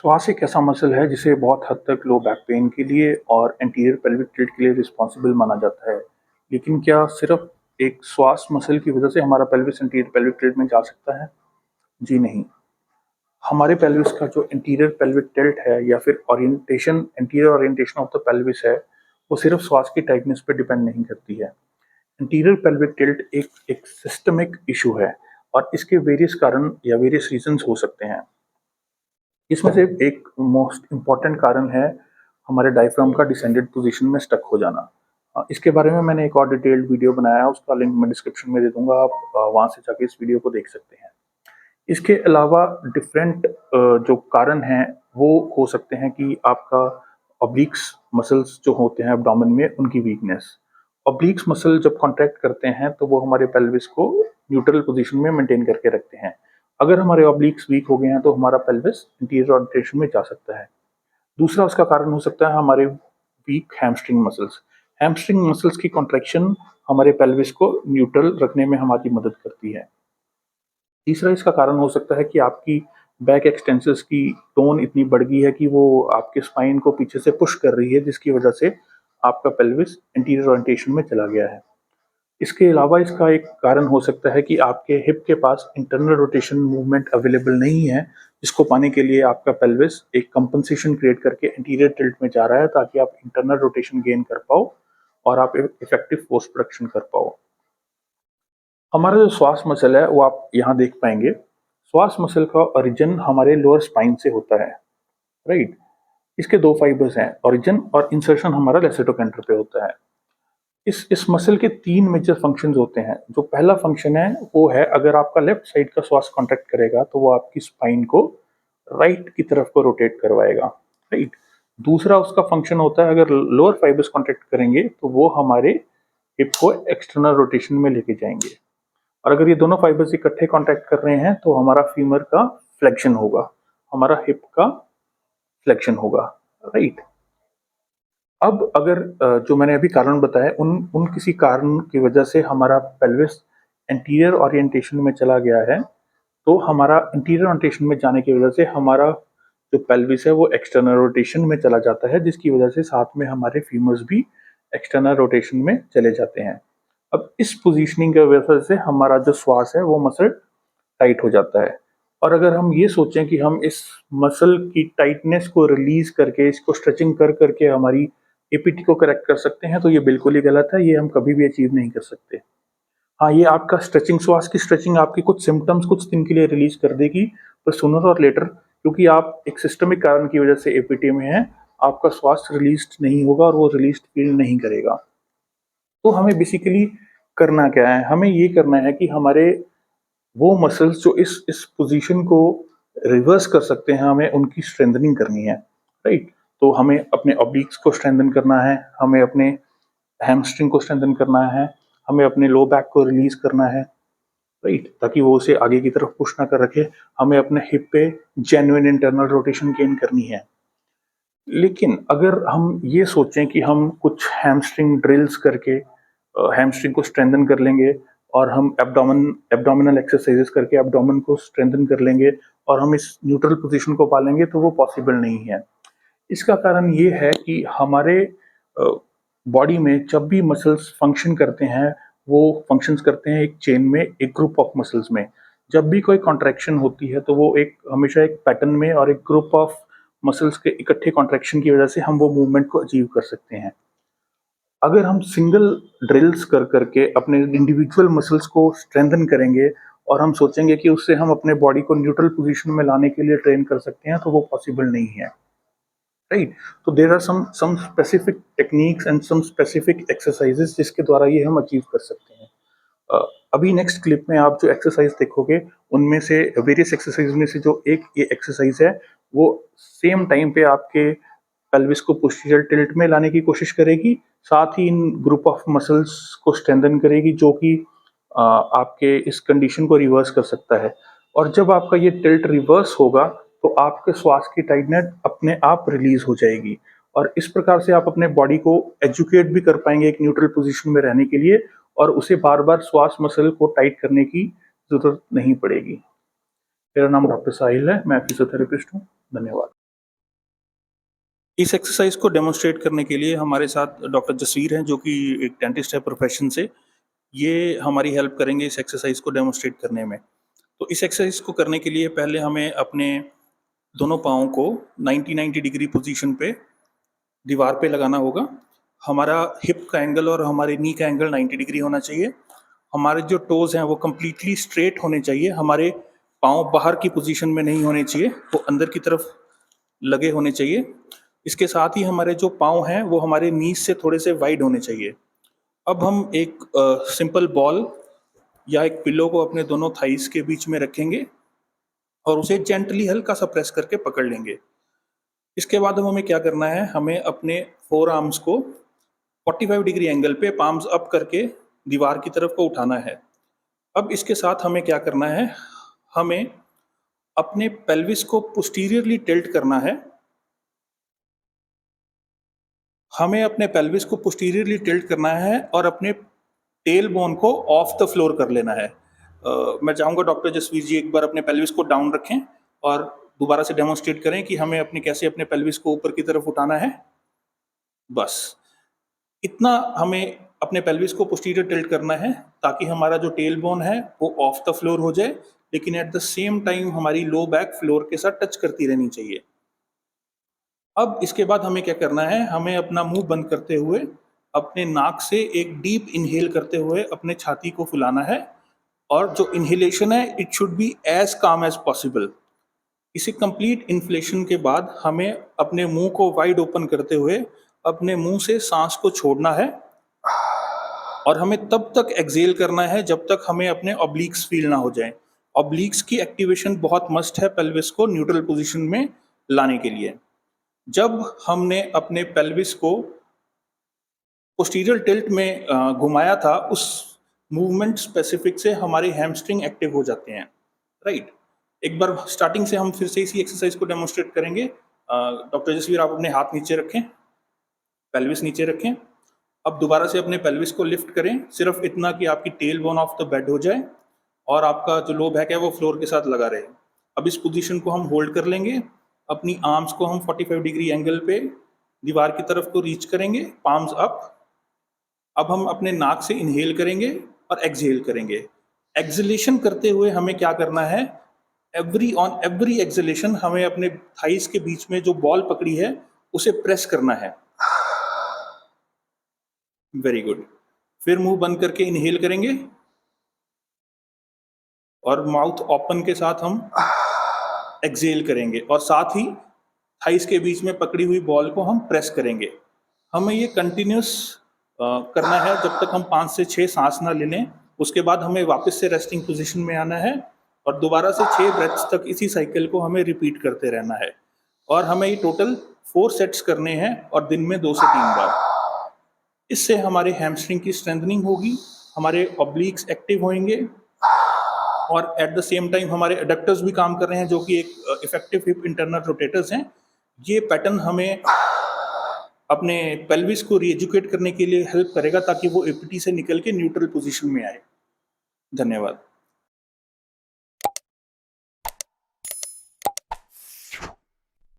श्वास एक ऐसा मसल है जिसे बहुत हद तक लो बैक पेन के लिए और एंटीरियर पेल्विक टिल्ट के लिए रिस्पॉन्सिबल माना जाता है। लेकिन क्या सिर्फ एक श्वास मसल की वजह से हमारा पेल्विस एंटीरियर पेल्विक टिल्ट में जा सकता है? जी नहीं। हमारे पेल्विस का जो एंटीरियर पेल्विक टिल्ट है या फिर orientation anterior orientation of the pelvis है, वो सिर्फ श्वास की टाइटनेस पे डिपेंड नहीं करती है। एंटीरियर पेल्विक टिल्ट एक एक सिस्टमिक इशू है और इसके वेरियस कारण या वेरियस रीजंस हो सकते हैं। इसमें से एक मोस्ट इम्पॉर्टेंट कारण है हमारे डायफ्राम का डिसेंडेड पोजीशन में स्टक हो जाना। इसके बारे में मैंने एक और डिटेल्ड वीडियो बनाया है, उसका लिंक मैं डिस्क्रिप्शन में दे दूंगा, आप वहां से जाके इस वीडियो को देख सकते हैं। इसके अलावा डिफरेंट जो कारण हैं वो हो सकते हैं कि आपका ऑब्लिक्स मसल्स जो होते हैं एब्डोमेन में उनकी वीकनेस। ऑब्लिक्स मसल जब कॉन्ट्रैक्ट करते हैं तो वो हमारे पेल्विस को न्यूट्रल पोजीशन में मेंटेन करके रखते हैं। अगर हमारे ऑब्लिक्स वीक हो गए हैं तो हमारा पेल्विस इंटीरियर रोटेशन में जा सकता है। दूसरा उसका कारण हो सकता है हमारे weak hamstring muscles. Hamstring muscles की कॉन्ट्रैक्शन हमारे पेल्विस को न्यूट्रल रखने में हमारी मदद करती है। तीसरा इसका कारण हो सकता है कि आपकी बैक एक्सटेंसर्स की टोन इतनी बढ़ गई है कि वो आपके स्पाइन को पीछे से पुश कर रही है, जिसकी वजह से आपका पेल्विस इंटीरियर ओरिएंटेशन में चला गया है। इसके अलावा इसका एक कारण हो सकता है कि आपके हिप के पास इंटरनल रोटेशन मूवमेंट अवेलेबल नहीं है, जिसको पाने के लिए आपका पेल्विस एक कंपनसेशन क्रिएट करके इंटीरियर टिल्ट में जा रहा है ताकि आप इंटरनल रोटेशन गेन कर पाओ और आप इफेक्टिव फोर्स प्रोडक्शन कर पाओ। हमारा जो श्वास मसल है वो आप यहाँ देख पाएंगे। श्वास मसल का ओरिजिन हमारे लोअर स्पाइन से होता है, राइट। इसके दो फाइबर्स हैं, ओरिजिन और इंसर्शन हमारा लेसेटोकेंटर पे होता है। इस मसल के तीन मेजर फंक्शंस होते हैं। जो पहला फंक्शन है वो है, अगर आपका लेफ्ट साइड का श्वास कॉन्ट्रैक्ट करेगा तो वो आपकी स्पाइन को राइट की तरफ को रोटेट करवाएगा, राइट। दूसरा उसका फंक्शन होता है, अगर लोअर फाइबर्स कॉन्ट्रैक्ट करेंगे तो वो हमारे हिप को एक्सटर्नल रोटेशन में लेके जाएंगे। और अगर ये दोनों फाइबर्स इकट्ठे कॉन्ट्रैक्ट कर रहे हैं तो हमारा फीमर का फ्लेक्शन होगा, हमारा हिप का फ्लेक्शन होगा, राइट। अब अगर जो मैंने अभी कारण बताया उन उन किसी कारण की वजह से हमारा पेल्विस एंटीरियर ओरिएंटेशन में चला गया है, तो हमारा इंटीरियर ओरिएंटेशन में जाने की वजह से हमारा जो पेल्विस है वो एक्सटर्नल रोटेशन में चला जाता है, जिसकी वजह से साथ में हमारे फीमर्स भी एक्सटर्नल रोटेशन में चले जाते हैं। अब इस पोजीशनिंग की वजह से हमारा जो श्वास है वो मसल टाइट हो जाता है। और अगर हम ये सोचें कि हम इस मसल की टाइटनेस को रिलीज करके, इसको स्ट्रेचिंग कर करके हमारी एपीटी को करेक्ट कर सकते हैं, तो ये बिल्कुल ही गलत है। ये हम कभी भी अचीव नहीं कर सकते। हाँ, ये आपका स्ट्रेचिंग, श्वास की स्ट्रेचिंग आपकी कुछ सिम्टम्स कुछ दिन के लिए रिलीज कर देगी, पर सूनर और लेटर, क्योंकि आप एक सिस्टमिक कारण की वजह से एपीटी में है, आपका श्वास रिलीज नहीं होगा और वो रिलीज फील नहीं करेगा। तो हमें बेसिकली करना क्या है? हमें ये करना है कि हमारे वो मसल्स जो इस पोजीशन को रिवर्स कर सकते हैं, हमें उनकी स्ट्रेंथनिंग करनी है, राइट। तो हमें अपने ऑब्लिक्स को स्ट्रेंथन करना है, हमें अपने हैमस्ट्रिंग को स्ट्रेंथन करना है, हमें अपने लो बैक को रिलीज करना है, राइट, ताकि वो उसे आगे की तरफ पुश ना कर रखे। हमें अपने हिप पे जेन्युइन इंटरनल रोटेशन गेन करनी है। लेकिन अगर हम ये सोचें कि हम कुछ हैमस्ट्रिंग ड्रिल्स करके हैमस्ट्रिंग को स्ट्रेंथन कर लेंगे और हम एब्डोमिनल एक्सरसाइजेस करके एब्डोमेन को स्ट्रेंथन कर लेंगे और हम इस न्यूट्रल पोजीशन को पालेंगे, तो वो पॉसिबल नहीं है। इसका कारण ये है कि हमारे बॉडी में जब भी मसल्स फंक्शन करते हैं, वो फंक्शंस करते हैं एक चेन में, एक ग्रुप ऑफ मसल्स में। जब भी कोई कॉन्ट्रैक्शन होती है तो वो एक हमेशा एक पैटर्न में और एक ग्रुप ऑफ मसल्स के इकट्ठे कॉन्ट्रैक्शन की वजह से हम वो मूवमेंट को अचीव कर सकते हैं। अगर हम सिंगल ड्रिल्स कर करके अपने इंडिविजुअल मसल्स को स्ट्रेंथन करेंगे और हम सोचेंगे कि उससे हम अपने बॉडी को न्यूट्रल पोजीशन में लाने के लिए ट्रेन कर सकते हैं, तो वो पॉसिबल नहीं है, राइट। तो there are some specific techniques and some specific exercises जिसके द्वारा ये हम अचीव कर सकते हैं। अभी नेक्स्ट क्लिप में आप जो एक्सरसाइज देखोगे उनमें से वेरियस एक्सरसाइज में से जो एक ये एक्सरसाइज है वो सेम टाइम पे आपके पेल्विस को पोस्टीरियर टिल्ट में लाने की कोशिश करेगी, साथ ही इन ग्रुप ऑफ मसल्स को स्ट्रेंथन करेगी, जो कि आपके इस कंडीशन को रिवर्स कर सकता है। और जब आपका ये टिल्ट रिवर्स होगा तो आपके श्वास की टाइटनेस अपने आप रिलीज हो जाएगी और इस प्रकार से आप अपने बॉडी को एजुकेट भी कर पाएंगे एक न्यूट्रल पोजीशन में रहने के लिए, और उसे बार बार श्वास मसल को टाइट करने की जरूरत नहीं पड़ेगी। मेरा नाम डॉक्टर साहिल है, मैं फिजियोथेरेपिस्ट हूँ। धन्यवाद। इस एक्सरसाइज को डेमोन्स्ट्रेट करने के लिए हमारे साथ डॉक्टर जसवीर हैं, जो कि एक डेंटिस्ट है प्रोफेशन से। ये हमारी हेल्प करेंगे इस एक्सरसाइज को डेमोन्स्ट्रेट करने में। तो इस एक्सरसाइज को करने के लिए पहले हमें अपने दोनों पाँव को 90-90 डिग्री पोजीशन पे दीवार पे लगाना होगा। हमारा हिप का एंगल और हमारे नी का एंगल 90 डिग्री होना चाहिए। हमारे जो टोज़ हैं वो कंप्लीटली स्ट्रेट होने चाहिए। हमारे पाँव बाहर की पोजीशन में नहीं होने चाहिए, वो अंदर की तरफ लगे होने चाहिए। इसके साथ ही हमारे जो पाँव हैं वो हमारे नीज से थोड़े से वाइड होने चाहिए। अब हम एक सिंपल बॉल या एक पिलो को अपने दोनों थाइस के बीच में रखेंगे और उसे जेंटली हल्का सा प्रेस करके पकड़ लेंगे। इसके बाद अब हमें क्या करना है, हमें अपने फोर आर्म्स को 45 डिग्री एंगल पे पाम्स अप करके दीवार की तरफ को उठाना है। अब इसके साथ हमें क्या करना है, हमें अपने पेल्विस को पोस्टीरियरली टिल्ट करना है। हमें अपने पेल्विस को पोस्टीरियरली टिल्ट करना है और अपने टेल बोन को ऑफ द फ्लोर कर लेना है। मैं चाहूँगा डॉक्टर जसवीर जी एक बार अपने पेल्विस को डाउन रखें और दोबारा से डेमोन्स्ट्रेट करें कि हमें अपने कैसे अपने पेल्विस को ऊपर की तरफ उठाना है। बस इतना हमें अपने पेल्विस को पोस्टीरियर टिल्ट करना है ताकि हमारा जो टेल बोन है वो ऑफ द फ्लोर हो जाए, लेकिन एट द सेम टाइम हमारी लो बैक फ्लोर के साथ टच करती रहनी चाहिए। अब इसके बाद हमें क्या करना है, हमें अपना मुंह बंद करते हुए अपने नाक से एक डीप इनहेल करते हुए अपने छाती को फुलाना है और जो इनहेलेशन है इट शुड बी एज काम एज पॉसिबल। इसे कंप्लीट इन्फ्लेशन के बाद हमें अपने मुंह को वाइड ओपन करते हुए अपने मुंह से सांस को छोड़ना है और हमें तब तक एक्सेल करना है जब तक हमें अपने ऑब्लिक्स फील ना हो जाए। ऑब्लिक्स की एक्टिवेशन बहुत मस्ट है पेल्विस को न्यूट्रल पोजीशन में लाने के लिए। जब हमने अपने पेल्विस को पोस्टीरियर टिल्ट में घुमाया था, उस मूवमेंट स्पेसिफिक से हमारे हैमस्ट्रिंग एक्टिव हो जाते हैं, राइट। एक बार स्टार्टिंग से हम फिर से इसी एक्सरसाइज को डेमोन्स्ट्रेट करेंगे। डॉक्टर जसवीर आप अपने हाथ नीचे रखें, पेल्विस नीचे रखें। अब दोबारा से अपने पेल्विस को लिफ्ट करें, सिर्फ इतना कि आपकी tail bone of the bed हो जाए और आपका जो लो बैक है वो फ्लोर के साथ लगा रहे। अब इस पोजीशन को हम होल्ड कर लेंगे। अपनी आर्म्स को हम 45 डिग्री एंगल पे दीवार की तरफ को रीच करेंगे, पाम्स अप। अब हम अपने नाक से इनहेल करेंगे और एक्सहेल करेंगे। एक्सलेशन करते हुए हमें क्या करना है, ऑन एवरी एक्सलेशन हमें अपने थाइस के बीच में जो बॉल पकड़ी है उसे प्रेस करना है। Very good. फिर मुंह बंद करके इनहेल करेंगे और माउथ ओपन के साथ हम एक्सहेल करेंगे और साथ ही थाइस के बीच में पकड़ी हुई बॉल को हम प्रेस करेंगे। हमें ये कंटिन्यूस करना है जब तक हम 5 से 6 सांस ना ले लें। उसके बाद हमें वापस से रेस्टिंग पोजीशन में आना है और दोबारा से 6 ब्रेथ्स तक इसी साइकिल को हमें रिपीट करते रहना है और हमें ये टोटल 4 सेट्स करने हैं और दिन में 2 से 3 बार। इससे हमारे हैमस्ट्रिंग की स्ट्रेंथनिंग होगी, हमारे ऑब्लिक्स एक्टिव होंगे और एट द सेम टाइम हमारे एडक्टर्स भी काम कर रहे हैं जो कि एक इफेक्टिव हिप इंटरनल रोटेटर्स हैं। ये पैटर्न हमें अपने पेल्विस को रीएजुकेट करने के लिए हेल्प करेगा ताकि वो एपीटी से निकल के न्यूट्रल पोजीशन में आए। धन्यवाद।